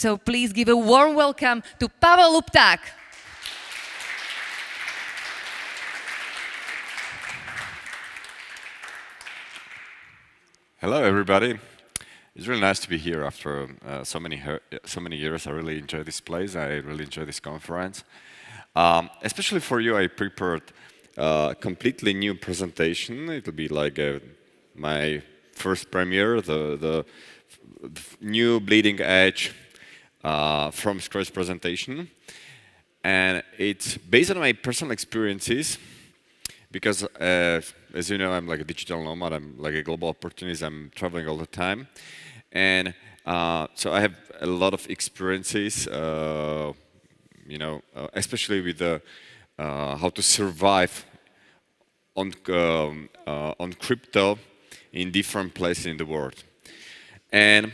So please give a warm welcome to Pavol Lupták. Hello, everybody. It's really nice to be here after so many years. I really enjoy this place. I really enjoy this conference. Especially for you, I prepared a completely new presentation. It'll be like my first premiere, the new bleeding edge from scratch presentation. And it's based on my personal experiences. Because, as you know, I'm like a digital nomad. I'm like a global opportunist. I'm traveling all the time. And so I have a lot of experiences, especially with how to survive on crypto in different places in the world. And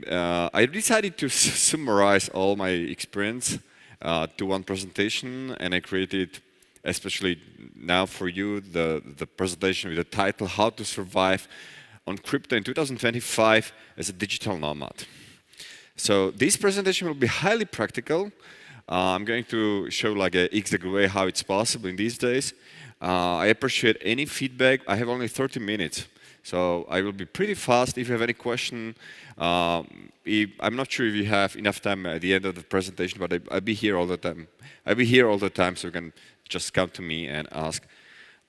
I decided to summarize all my experience to one presentation, and I created, especially now for you, the presentation with the title, How to Survive on Crypto in 2025 as a Digital Nomad. So this presentation will be highly practical. I'm going to show like an exact way how it's possible in these days. I appreciate any feedback. I have only 30 minutes, so I will be pretty fast. If you have any question, I'm not sure if you have enough time at the end of the presentation, but I'll be here all the time. I'll be here all the time, so you can just come to me and ask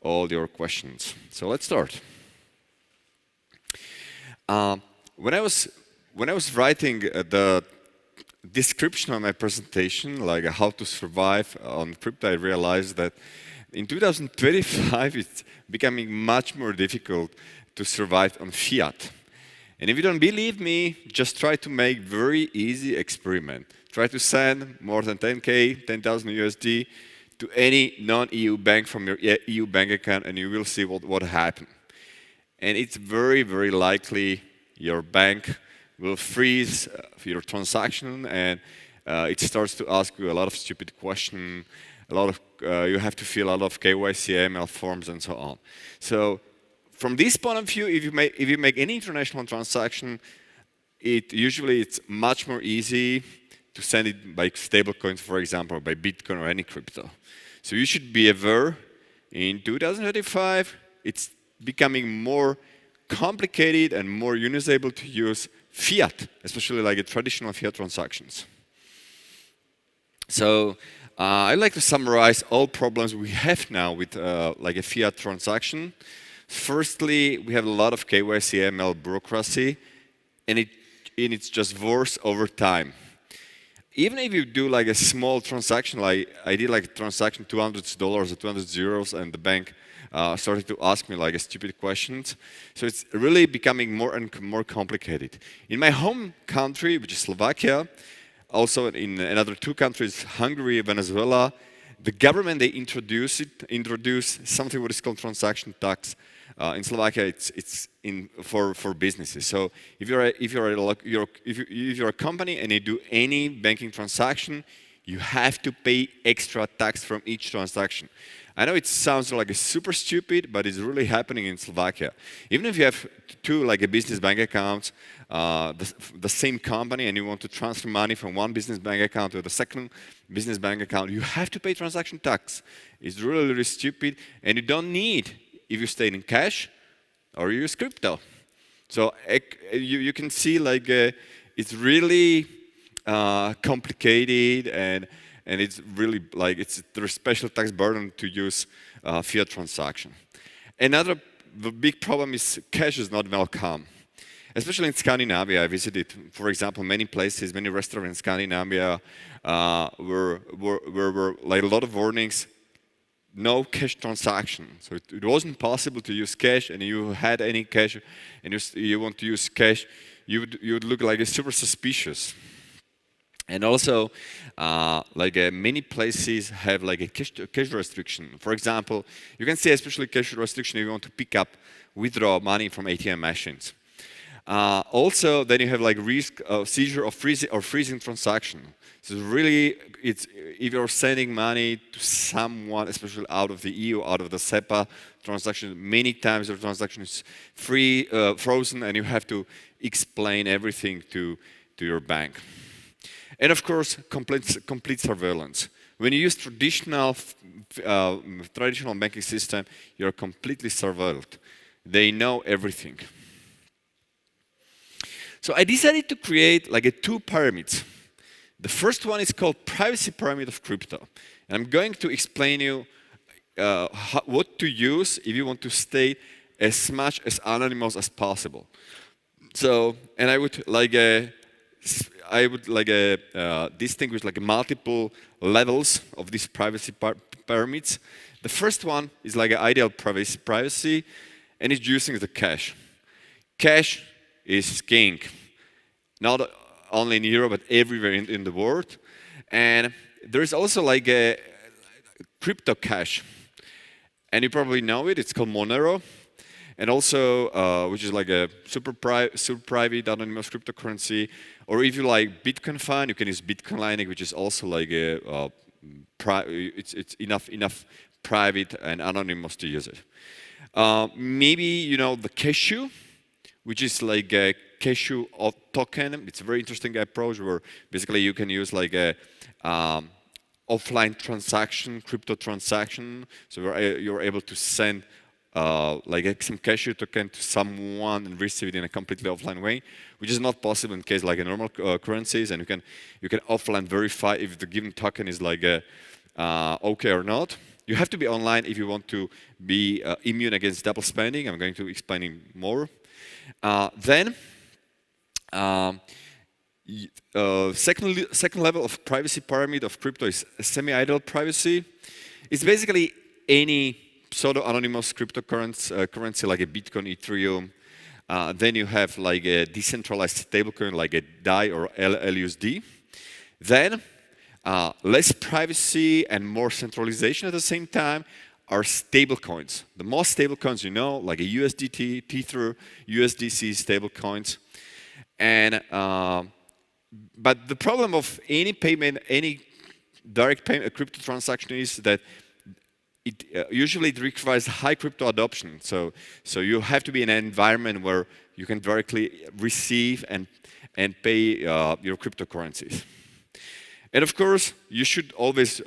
all your questions. So let's start. When I was writing the description of my presentation, like how to survive on crypto, I realized that in 2025 it's becoming much more difficult to survive on fiat. And if you don't believe me, just try to make very easy experiment. Try to send more than 10,000 USD to any non-EU bank from your EU bank account, and you will see what happens. And it's very, very likely your bank will freeze your transaction, and it starts to ask you a lot of stupid questions. You have to fill a lot of KYC, AML forms, and so on. So from this point of view, if you make any international transaction, usually it's much more easy to send it by stablecoins, for example, or by Bitcoin or any crypto. So you should be aware, in 2035, it's becoming more complicated and more unusable to use fiat, especially like traditional fiat transactions. So I'd like to summarize all problems we have now with like a fiat transaction. Firstly, we have a lot of KYC, AML bureaucracy, and it's just worse over time. Even if you do like a small transaction, like I did like a transaction, $200 or 200 euros, and the bank started to ask me like stupid questions. So it's really becoming more and more complicated. In my home country, which is Slovakia, also in another two countries, Hungary, Venezuela, the government, they introduced something what is called transaction tax. In Slovakia, it's for businesses. So if you're a company and you do any banking transaction, you have to pay extra tax from each transaction. I know it sounds like a super stupid, but it's really happening in Slovakia. Even if you have two like a business bank accounts, the same company, and you want to transfer money from one business bank account to the second business bank account, you have to pay transaction tax. It's really, really stupid, and you don't need if you stay in cash or you use crypto. So you can see like it's really complicated, and it's really like there's a special tax burden to use fiat transaction. The big problem is cash is not welcome. Especially in Scandinavia, I visited, for example, many places, many restaurants in Scandinavia were like a lot of warnings. No cash transaction. So it wasn't possible to use cash, and if you had any cash and you want to use cash, you would look like a super suspicious. And also, many places have like a cash restriction. For example, you can see especially cash restriction if you want to withdraw money from ATM machines. Also, then you have like risk of seizure or freezing transaction. So really, if you're sending money to someone, especially out of the EU, out of the SEPA transaction, many times your transaction is frozen, and you have to explain everything to your bank. And of course, complete surveillance. When you use traditional banking system, you're completely surveilled. They know everything. So I decided to create like two pyramids. The first one is called privacy pyramid of crypto. And I'm going to explain you what to use if you want to stay as much as anonymous as possible. So, and I would distinguish like multiple levels of these privacy pyramids. The first one is like an ideal privacy, and it's using the cash. Cash is king, not only in Europe but everywhere in the world. And there is also like a crypto cash, and you probably know it. It's called Monero. And also, which is like a super private anonymous cryptocurrency. Or if you like Bitcoin fund, you can use Bitcoin Lightning, which is also like a it's enough private and anonymous to use it. Maybe you know the Cashew, which is like a Cashew token. It's a very interesting approach where basically you can use like a offline transaction, crypto transaction. So you're able to send like some Cashew token to someone and receive it in a completely offline way, which is not possible in case like a normal currencies. And you can offline verify if the given token is like okay or not. You have to be online if you want to be immune against double spending. I'm going to explain it more. Second level of privacy pyramid of crypto is semi-idle privacy. It's basically any pseudo-anonymous cryptocurrency like a Bitcoin, Ethereum. Then you have like a decentralized stablecoin like a DAI or LUSD. Then less privacy and more centralization at the same time are stablecoins. The most stablecoins you know, like a USDT, Tether, USDC stablecoins. And but the problem of any payment, any direct payment, crypto transaction is that it usually requires high crypto adoption. So you have to be in an environment where you can directly receive and pay your cryptocurrencies. And of course, you should always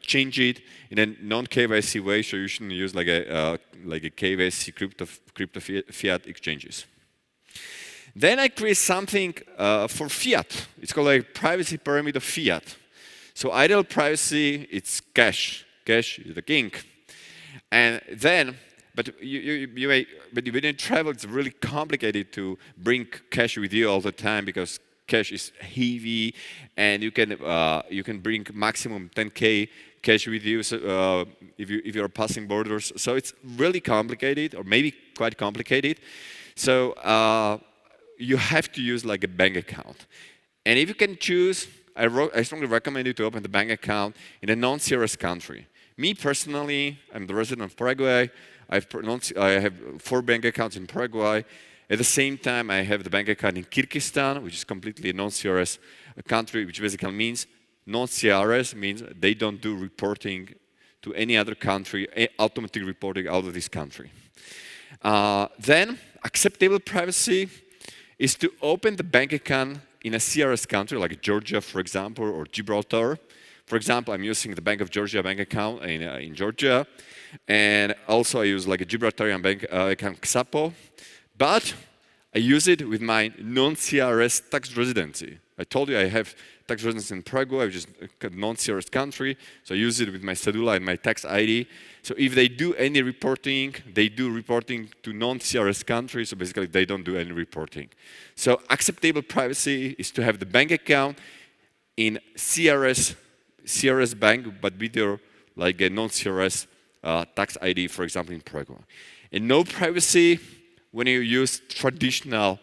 change it in a non-KYC way. So you shouldn't use like a KYC crypto fiat exchanges. Then I create something for fiat. It's called a privacy pyramid of fiat. So ideal privacy, it's cash. Cash is the king. And then, but when you travel, it's really complicated to bring cash with you all the time because cash is heavy, and you can bring maximum 10K cash with you. So if you're passing borders, so it's really complicated, or maybe quite complicated. So you have to use like a bank account, and if you can choose, I strongly recommend you to open the bank account in a non-serious country. Me personally, I'm the resident of Paraguay. I have 4 bank accounts in Paraguay. At the same time, I have the bank account in Kyrgyzstan, which is completely a non-CRS country, which basically means non-CRS means they don't do reporting to any other country, automatic reporting out of this country. Then, acceptable privacy is to open the bank account in a CRS country, like Georgia, for example, or Gibraltar. For example, I'm using the Bank of Georgia bank account in Georgia, and also I use like a Gibraltarian bank account XAPO, but I use it with my non-CRS tax residency. I told you I have tax residence in Paraguay, which is a non-CRS country, so I use it with my cedula and my tax ID. So if they do any reporting, they do reporting to non-CRS countries, so basically they don't do any reporting. So acceptable privacy is to have the bank account in CRS bank, but with your like a non-CRS tax ID, for example, in Paraguay. And no privacy when you use traditional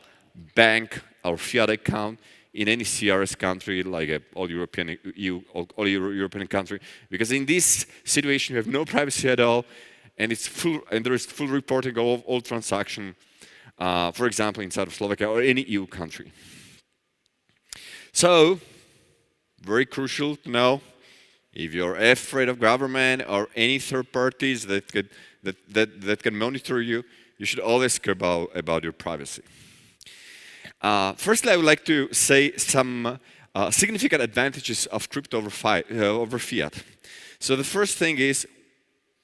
bank or fiat account in any CRS country, like all European European country, because in this situation you have no privacy at all, and there is full reporting of all transactions. For example, inside of Slovakia or any EU country. So, very crucial to know. If you're afraid of government or any third parties that can monitor you, you should always care about your privacy. Firstly, I would like to say some significant advantages of crypto over fiat. So the first thing is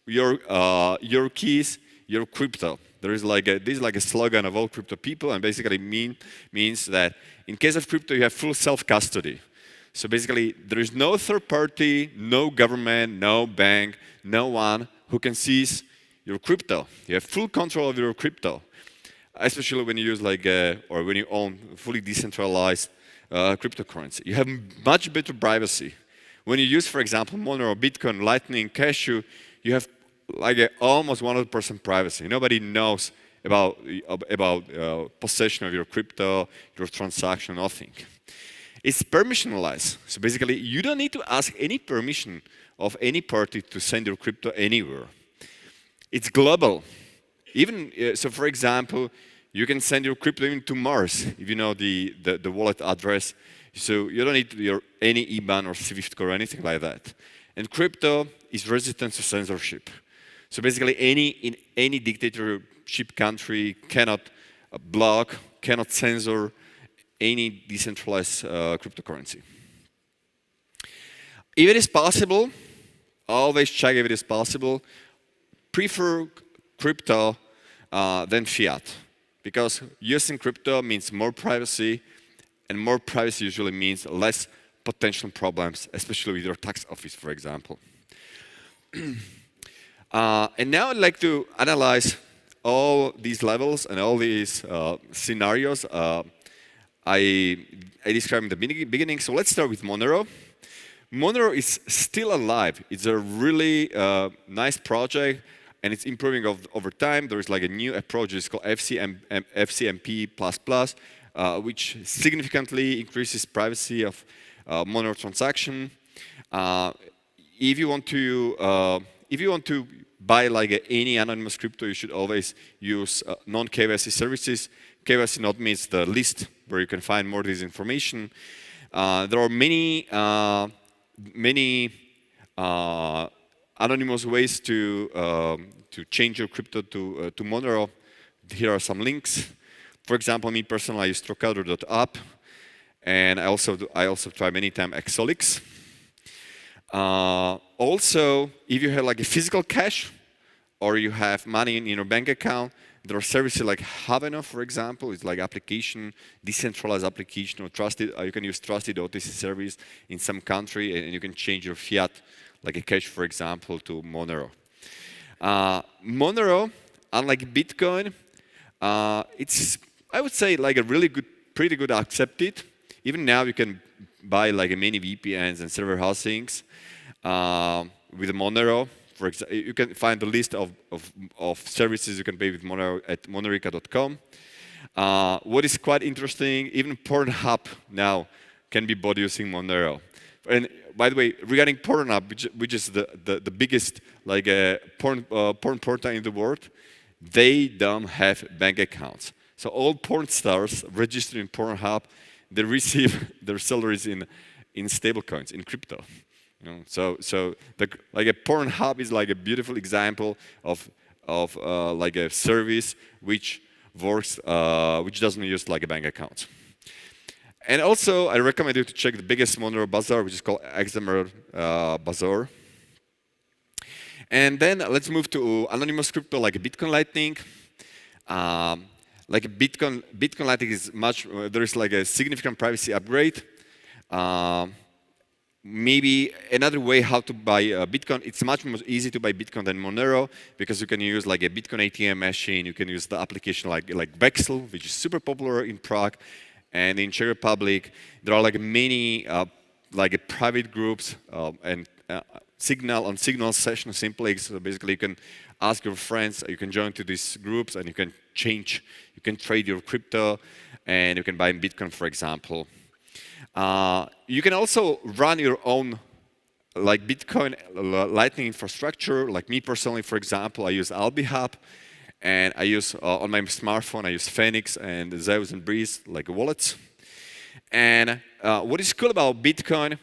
your keys, your crypto. This is like a slogan of all crypto people, and basically means that in case of crypto, you have full self-custody. So basically, there is no third party, no government, no bank, no one who can seize your crypto. You have full control of your crypto, especially when you use or when you own fully decentralized cryptocurrency. You have much better privacy. When you use, for example, Monero, Bitcoin, Lightning, Cashew, you have almost 100% privacy. Nobody knows about possession of your crypto, your transaction, nothing. It's permissionless. So basically, you don't need to ask any permission of any party to send your crypto anywhere. It's global. Even so, for example, you can send your crypto even to Mars if you know the wallet address. So you don't need any IBAN or SWIFT code or anything like that. And crypto is resistant to censorship. So basically, in any dictatorship country cannot block, cannot censor any decentralized cryptocurrency. If it is possible, always check if it is possible. Prefer crypto than fiat, because using crypto means more privacy, and more privacy usually means less potential problems, especially with your tax office, for example. And now I'd like to analyze all these levels and all these scenarios I described in the beginning. So let's start with Monero. Monero is still alive. It's a really nice project, and it's improving over time. There is like a new approach. It's called FCMP++, which significantly increases privacy of Monero transaction. If you want to buy any anonymous crypto, you should always use non-KYC services. KYC not means the list where you can find more of this information. There are many anonymous ways to change your crypto to Monero. Here are some links. For example, me personally, I use trocadero.app, and I also try many times Exolix. Also, if you have a physical cash or you have money in your bank account, there are services like Haveno, for example. It's like application, decentralized application, or trusted. You can use trusted OTC service in some country, and you can change your fiat, like a cash, for example, to Monero. Monero, unlike Bitcoin, it's, I would say, a really good, pretty good accepted. Even now, you can buy many VPNs and server housings with Monero. For example, you can find the list of services you can pay with Monero at monerica.com. What is quite interesting, even Pornhub now can be bought using Monero. And by the way, regarding Pornhub, which is the biggest porn portal in the world, they don't have bank accounts. So all porn stars registered in Pornhub, they receive their salaries in stablecoins, in crypto. So a Pornhub is a beautiful example of a service which works, which doesn't use a bank account. And also, I recommend you to check the biggest Monero bazaar, which is called Examer Bazaar. And then let's move to anonymous crypto like Bitcoin Lightning. Bitcoin Lightning is there is a significant privacy upgrade. Maybe another way how to buy Bitcoin, it's much more easy to buy Bitcoin than Monero, because you can use a Bitcoin ATM machine, you can use the application like Vexel, which is super popular in Prague, and in Czech Republic. There are many private groups and Signal session simply. So basically you can ask your friends, you can join to these groups, and you can trade your crypto, and you can buy in Bitcoin, for example. You can also run your own Bitcoin Lightning infrastructure. Like me personally, for example, I use AlbiHub, and I use on my smartphone, I use Phoenix and Zeus and Breeze wallets. And what is cool about Bitcoin,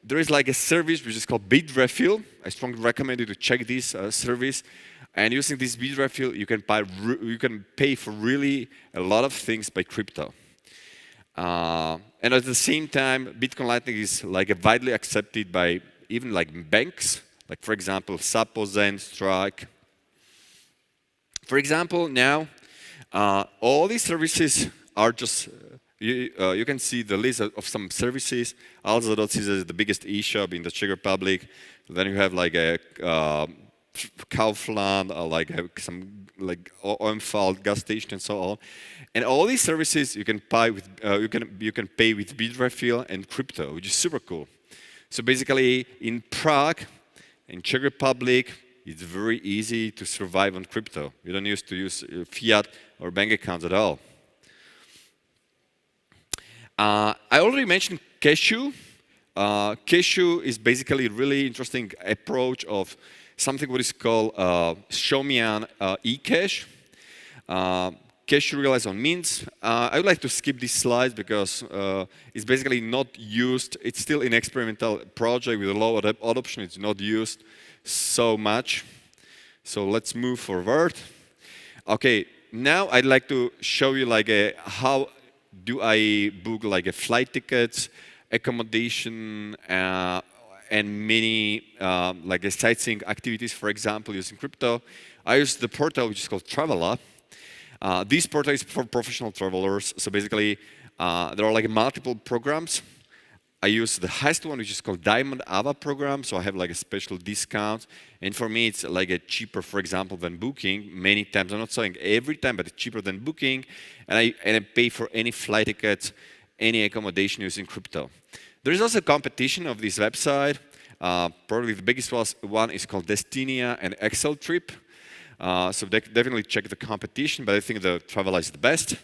there is a service which is called Bitrefill. I strongly recommend you to check this service. And using this Bitrefill, you can pay for really a lot of things by crypto. And at the same time, Bitcoin Lightning is like widely accepted by even like banks, like for example, Sapo, Zen, Strike. For example, now all these services are just you can see the list of some services. Also.cz is the biggest e-shop in the Czech Republic. Then you have like a Kaufland, like some like OMV gas station and so on. And all these services you can buy with you can pay with Bitrefill and crypto, which is super cool. So basically, in Prague, in Czech Republic, it's very easy to survive on crypto. You don't use to use fiat or bank accounts at all. I already mentioned Cashew. Cashew is basically a really interesting approach of something what is called Showmian eCash. Cashew relies on mints. I would like to skip these slides because it's basically not used. It's still an experimental project with a low adoption. It's not used so much. So let's move forward. Okay, now I'd like to show you like how do I book like a flight tickets, accommodation, and many like a sightseeing activities, for example, using crypto. I use the portal which is called Traveler. This portal is for professional travelers. So basically, there are like multiple programs. I use the highest one, which is called Diamond Ava program. So I have like a special discount. And for me, it's like a cheaper, for example, than Booking. Many times, I'm not saying every time, but it's cheaper than Booking. And I pay for any flight tickets, any accommodation using crypto. There is also a competition of this website. Probably the biggest one is called Destinia and Excel Trip. So definitely check the competition, but I think the Traveler is the best.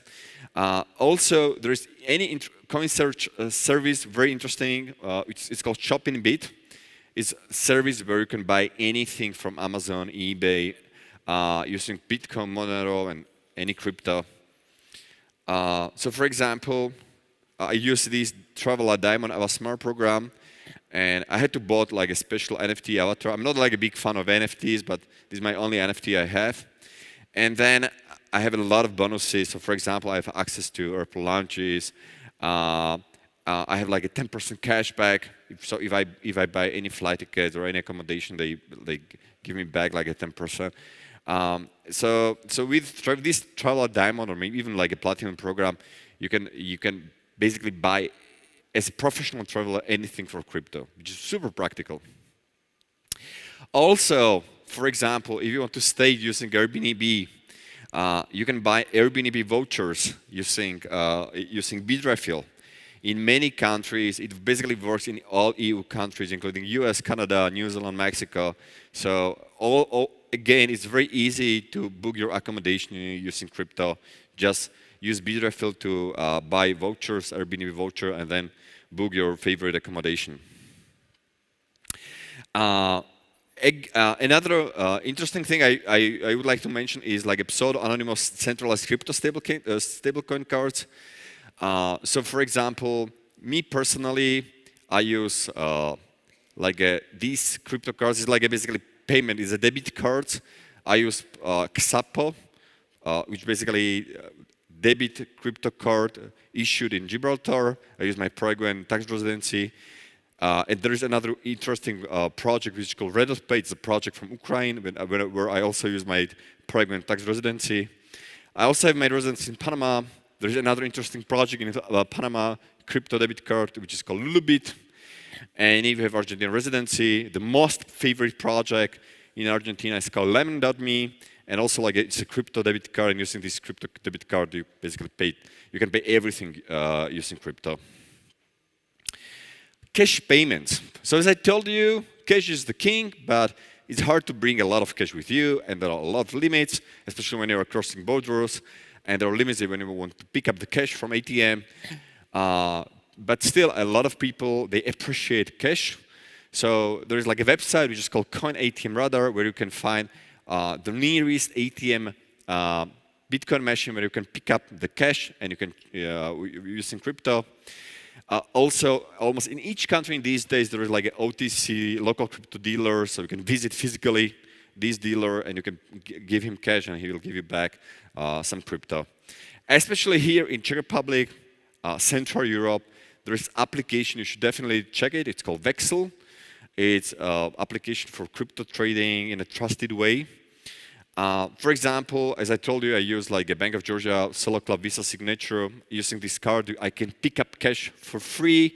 Also, there is any coin search service, very interesting. It's called Shopping Bit. It's a service where you can buy anything from Amazon, eBay, using Bitcoin, Monero, and any crypto. So for example, I use this Traveler Diamond Ava Smart program, and I had to bought like a special NFT avatar. I'm not like a big fan of NFTs, but this is my only NFT I have. And then I have a lot of bonuses. So for example, I have access to airport lounges. I have like a 10% cashback. So if I buy any flight tickets or any accommodation, they give me back like a 10%. So with this Traveler Diamond or maybe even like a Platinum program, you can basically buy as a professional traveler anything for crypto, which is super practical. Also, for example, if you want to stay using Airbnb, you can buy Airbnb vouchers using Bitrefill. In many countries, it basically works in all EU countries, including US, Canada, New Zealand, Mexico. So again, it's very easy to book your accommodation using crypto. Just use Bitrefill to buy vouchers, Airbnb voucher, and then book your favorite accommodation. Another interesting thing I would like to mention is like a pseudo-anonymous centralized crypto stablecoin cards. So for example, me personally, I use these crypto cards. It's like basically payment. It's a debit card. I use Xapo, which basically debit crypto card issued in Gibraltar. I use my Paraguayan tax residency. And there is another interesting project which is called Pay. It's a project from Ukraine where I also use my Paraguayan tax residency. I also have my residency in Panama. There is another interesting project in Panama, crypto debit card, which is called Lulubit. And if you have Argentinian residency, the most favorite project in Argentina is called Lemon.me. And also, like it's a crypto debit card, and using this crypto debit card, you basically you can pay everything using crypto. Cash payments. So as I told you, cash is the king, but it's hard to bring a lot of cash with you, and there are a lot of limits, especially when you are crossing borders, and there are limits when you want to pick up the cash from ATM. But still, a lot of people, they appreciate cash. So there is like a website which is called Coin ATM Radar, where you can find the nearest ATM Bitcoin machine where you can pick up the cash and you can using crypto. Also, almost in each country in these days, there is like an OTC, local crypto dealer, so you can visit physically this dealer and you can give him cash and he will give you back some crypto. Especially here in Czech Republic, Central Europe. There's application, you should definitely check it. It's called Vexel. It's an application for crypto trading in a trusted way. For example, as I told you, I use like a Bank of Georgia Solo Club Visa signature. Using this card, I can pick up cash for free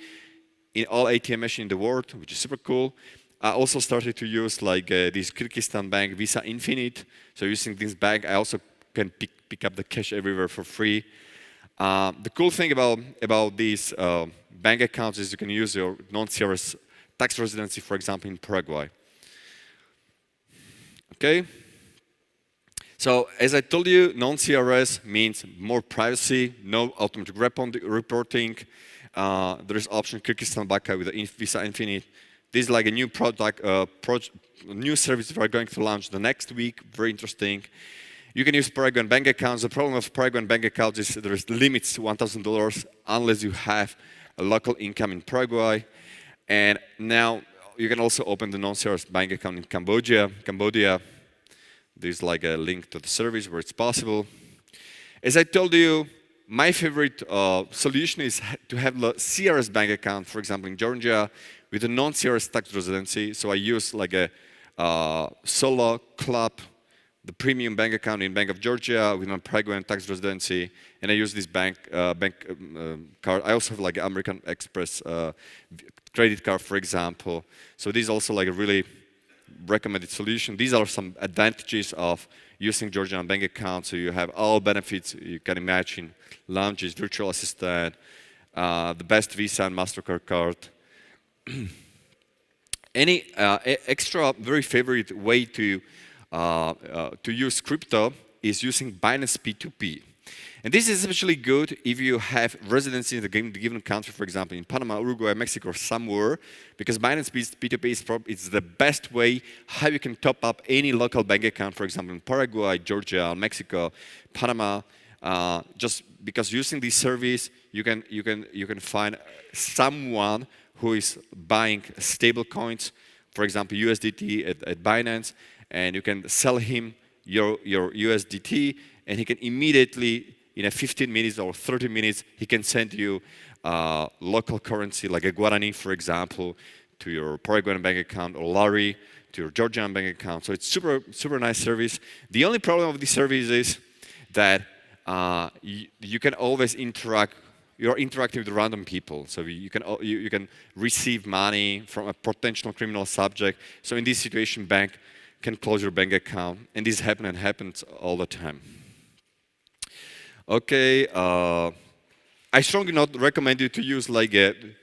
in all ATM machines in the world, which is super cool. I also started to use like this Kyrgyzstan bank Visa Infinite. So using this bank, I also can pick up the cash everywhere for free. The cool thing about these bank accounts is you can use your non-CRS tax residency, for example, in Paraguay. Okay. So as I told you, non-CRS means more privacy, no automatic reporting. There is option Kyrgyzstan Baka with the Visa Infinite. This is like a new product, new service we are going to launch the next week. Very interesting. You can use Paraguayan bank accounts. The problem of Paraguayan bank accounts is there is limits to $1,000 unless you have a local income in Paraguay. And now you can also open the non-CRS bank account in Cambodia. There's like a link to the service where it's possible. As I told you, my favorite solution is to have a CRS bank account, for example, in Georgia, with a non-CRS tax residency. So I use like a Solo Club, the premium bank account in Bank of Georgia with my Paraguayan tax residency, and I use this bank card. I also have like an American Express credit card, for example. So this is also like a really recommended solution. These are some advantages of using Georgian bank account. So you have all benefits you can imagine: lounges, virtual assistant, the best Visa and Mastercard card. Any extra very favorite way to use crypto is using Binance P2P. And this is especially good if you have residency in the given country, for example, in Panama, Uruguay, Mexico, or somewhere, because Binance P2P is the best way how you can top up any local bank account, for example, in Paraguay, Georgia, Mexico, Panama. Just because using this service, you can find someone who is buying stable coins, for example, USDT at Binance, and you can sell him your USDT, and he can immediately, in 15 minutes or 30 minutes, he can send you local currency, like a Guarani, for example, to your Paraguayan bank account, or Lari to your Georgian bank account. So it's super nice service. The only problem of this service is that you can always interact. You're interacting with random people, so you can receive money from a potential criminal subject. So in this situation, bank can close your bank account, and this happens all the time. Okay, I strongly not recommend you to use like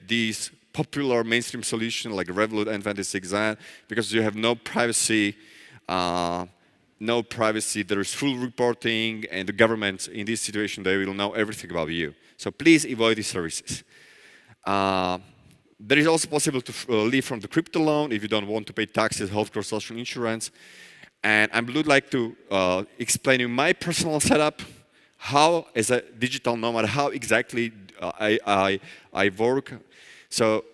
these popular mainstream solution like Revolut and N26, because you have no privacy. There is full reporting, and the government in this situation, they will know everything about you. So please avoid these services. There is also possible to live from the crypto loan if you don't want to pay taxes, healthcare, social insurance. And I would like to explain you my personal setup, how as a digital nomad, how exactly I work. So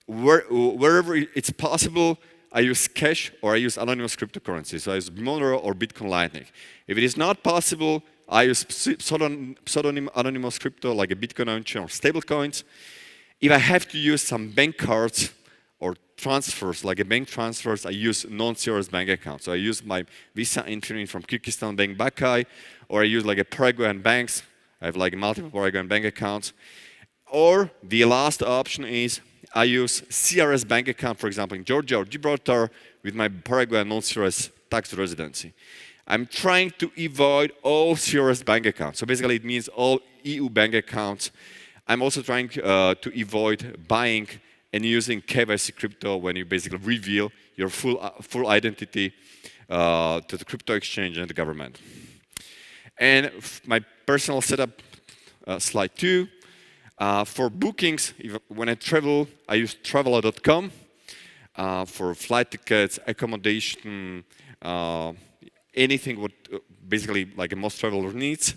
wherever it's possible, I use cash or I use anonymous cryptocurrency. So I use Monero or Bitcoin Lightning. If it is not possible, I use pseudonym anonymous crypto like a Bitcoin on-chain or stablecoins. If I have to use some bank cards or transfers, like a bank transfers, I use non-CRS bank account. So I use my Visa Infinite from Kyrgyzstan Bank Bakai, or I use like a Paraguayan banks. I have like multiple Paraguayan bank accounts. Or the last option is I use CRS bank account, for example, in Georgia or Gibraltar with my Paraguayan non-CRS tax residency. I'm trying to avoid all CRS bank accounts. So basically it means all EU bank accounts. I'm also trying to avoid buying and using KYC crypto when you basically reveal your full identity to the crypto exchange and the government. And my personal setup, slide 2. For bookings, when I travel, I use traveler.com for flight tickets, accommodation, anything what basically like a most traveler needs.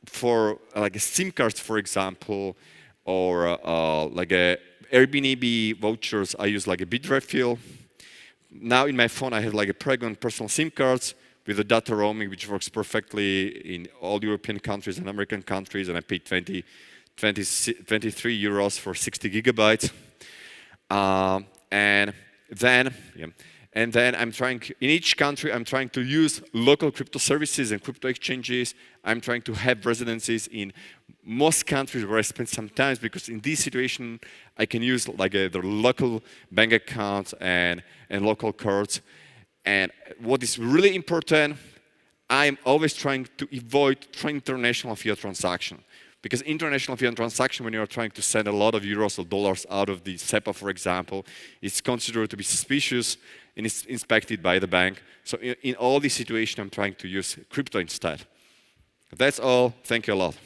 For like a SIM cards, for example, or like a Airbnb vouchers, I use like a Bitrefill. Now in my phone I have like a Paragon personal SIM cards with the data roaming, which works perfectly in all European countries and American countries, and I paid 23 euros for 60 gigabytes. And then I'm trying, in each country, I'm trying to use local crypto services and crypto exchanges. I'm trying to have residencies in most countries where I spend some time, because in this situation, I can use like the local bank accounts and local cards. And what is really important, I'm always trying to avoid international fiat transaction. Because international fiat transaction, when you're trying to send a lot of euros or dollars out of the SEPA, for example, it's considered to be suspicious and it's inspected by the bank. So in all these situations, I'm trying to use crypto instead. That's all. Thank you a lot.